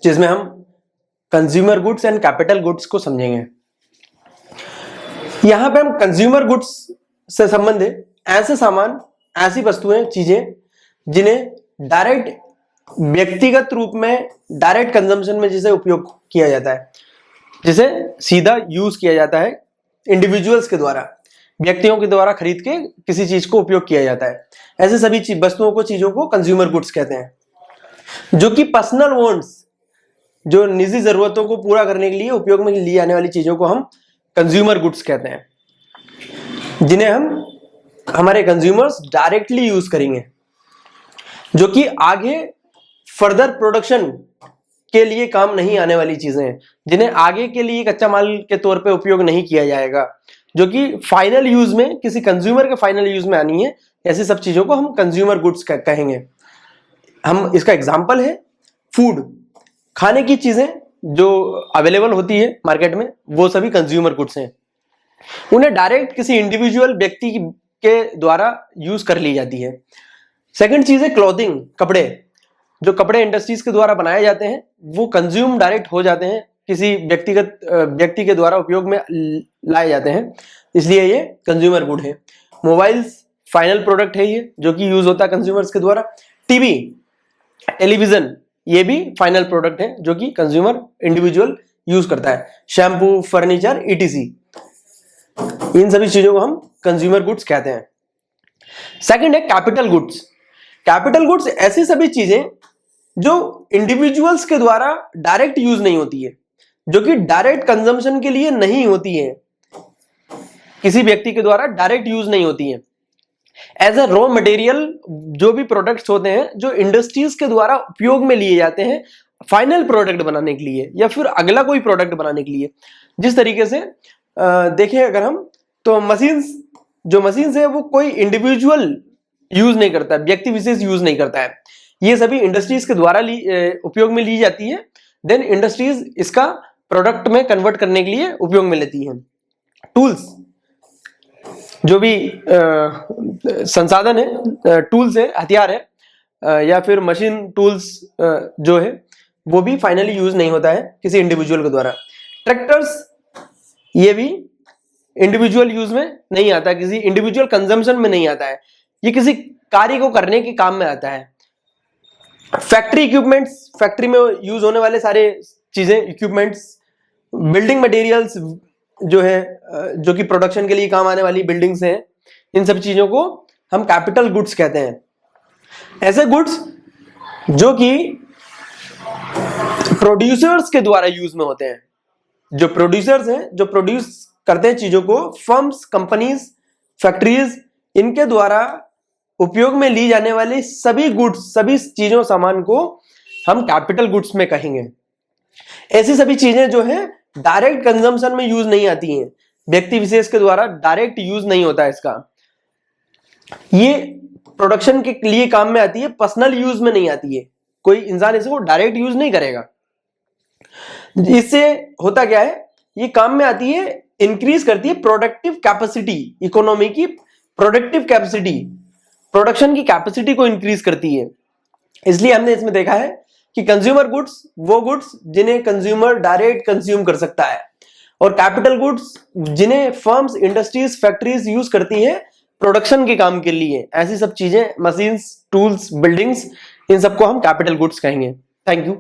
जिसमें हम consumer goods and capital goods को समझेंगे। यहां पे हम कंज्यूमर गुड्स से संबंधित ऐसे सामान, ऐसी वस्तुएं, चीजें जिन्हें डायरेक्ट व्यक्तिगत रूप में डायरेक्ट कंजम्पशन में जिसे उपयोग किया जाता है, जिसे सीधा यूज किया जाता है इंडिविजुअल्स के द्वारा, व्यक्तियों के द्वारा खरीद के किसी चीज को उपयोग किया जाता है, ऐसे सभी वस्तुओं को, चीजों को कंज्यूमर गुड्स कहते हैं। जो कि पर्सनल वांट्स, जो निजी जरूरतों को पूरा करने के लिए उपयोग में ली जाने वाली चीजों को हम कंज्यूमर गुड्स कहते हैं, जिन्हें हम हमारे कंज्यूमर्स डायरेक्टली यूज करेंगे, जो कि आगे फर्दर प्रोडक्शन के लिए काम नहीं आने वाली चीजें हैं, जिन्हें आगे के लिए कच्चा माल के तौर पे उपयोग नहीं किया जाएगा, जो कि फाइनल यूज में, किसी कंज्यूमर के फाइनल यूज में आनी है। ऐसी सब चीजों को हम कंज्यूमर गुड्स कहेंगे। हम इसका एग्जांपल है फूड, खाने की चीजें जो अवेलेबल होती है मार्केट में, वो सभी कंज्यूमर गुड्स हैं। उन्हें डायरेक्ट किसी इंडिविजुअल व्यक्ति के द्वारा यूज कर ली जाती है। सेकंड चीज है क्लॉथिंग, कपड़े। जो कपड़े इंडस्ट्रीज के द्वारा बनाए जाते हैं वो कंज्यूम डायरेक्ट हो जाते हैं, किसी व्यक्ति के द्वारा उपयोग में लाए जाते हैं, इसलिए ये कंज्यूमर गुड है। मोबाइल्स फाइनल प्रोडक्ट है ये, जो कि यूज होता है कंज्यूमर्स के द्वारा। टीवी, टेलीविजन, ये भी फाइनल प्रोडक्ट है जो कि कंज्यूमर इंडिविजुअल यूज करता है। शैम्पू, फर्नीचर, ईटीसी, इन सभी चीजों को हम कंज्यूमर गुड्स कहते हैं। सेकंड है कैपिटल गुड्स। कैपिटल गुड्स ऐसी सभी चीजें जो इंडिविजुअल्स के द्वारा डायरेक्ट यूज नहीं होती है, जो कि डायरेक्ट कंजम्पशन के लिए नहीं होती है, किसी व्यक्ति के द्वारा डायरेक्ट यूज नहीं होती है। एज अ रॉ मटेरियल, जो भी प्रोडक्ट्स होते हैं जो इंडस्ट्रीज के द्वारा उपयोग में लिए जाते हैं फाइनल प्रोडक्ट बनाने के लिए या फिर अगला कोई प्रोडक्ट बनाने के लिए। जिस तरीके से देखें अगर हम, तो मशीन्स, जो मशीन्स है वो कोई इंडिविजुअल यूज नहीं करता है, व्यक्ति विशेष यूज नहीं करता है, ये सभी इंडस्ट्रीज के द्वारा उपयोग में ली जाती है। देन इंडस्ट्रीज इसका प्रोडक्ट में कन्वर्ट करने के लिए उपयोग में लेती हैं। टूल्स, जो भी संसाधन है, टूल्स है, हथियार है, या फिर मशीन टूल्स जो है वो भी फाइनली यूज नहीं होता है किसी इंडिविजुअल के द्वारा। ट्रैक्टर्स, ये भी इंडिविजुअल यूज में नहीं आता, किसी इंडिविजुअल कंजम्पशन में नहीं आता है, ये किसी कार्य को करने के काम में आता है। फैक्ट्री इक्विपमेंट्स, फैक्ट्री में यूज होने वाले सारे चीजें, इक्विपमेंट्स। बिल्डिंग मटेरियल्स, जो है जो कि प्रोडक्शन के लिए काम आने वाली बिल्डिंग्स हैं, इन सब चीजों को हम कैपिटल गुड्स कहते हैं। ऐसे गुड्स जो कि प्रोड्यूसर्स के द्वारा यूज में होते हैं, जो प्रोड्यूसर्स हैं, जो प्रोड्यूस करते हैं चीजों को, फर्म्स, कंपनीज, फैक्ट्रीज, इनके द्वारा उपयोग में ली जाने वाली सभी गुड्स, सभी चीजों, सामान को हम कैपिटल गुड्स में कहेंगे। ऐसी सभी चीजें जो है डायरेक्ट कंजम्पशन में यूज नहीं आती हैं, व्यक्ति विशेष के द्वारा डायरेक्ट यूज नहीं होता है इसका, ये प्रोडक्शन के लिए काम में आती है, पर्सनल यूज में नहीं आती है, कोई इंसान इसको डायरेक्ट यूज नहीं करेगा। इससे होता क्या है, ये काम में आती है, इंक्रीज करती है प्रोडक्टिव कैपेसिटी, इकोनॉमी की प्रोडक्टिव कैपेसिटी, प्रोडक्शन की कैपेसिटी को इंक्रीज करती है। इसलिए हमने इसमें देखा है कि कंज्यूमर गुड्स वो गुड्स जिन्हें कंज्यूमर डायरेक्ट कंज्यूम कर सकता है, और कैपिटल गुड्स जिन्हें फर्म्स, इंडस्ट्रीज, फैक्ट्रीज यूज करती है प्रोडक्शन के काम के लिए। ऐसी सब चीजें, मशीन्स, टूल्स, बिल्डिंग्स, इन सबको हम कैपिटल गुड्स कहेंगे। Thank you.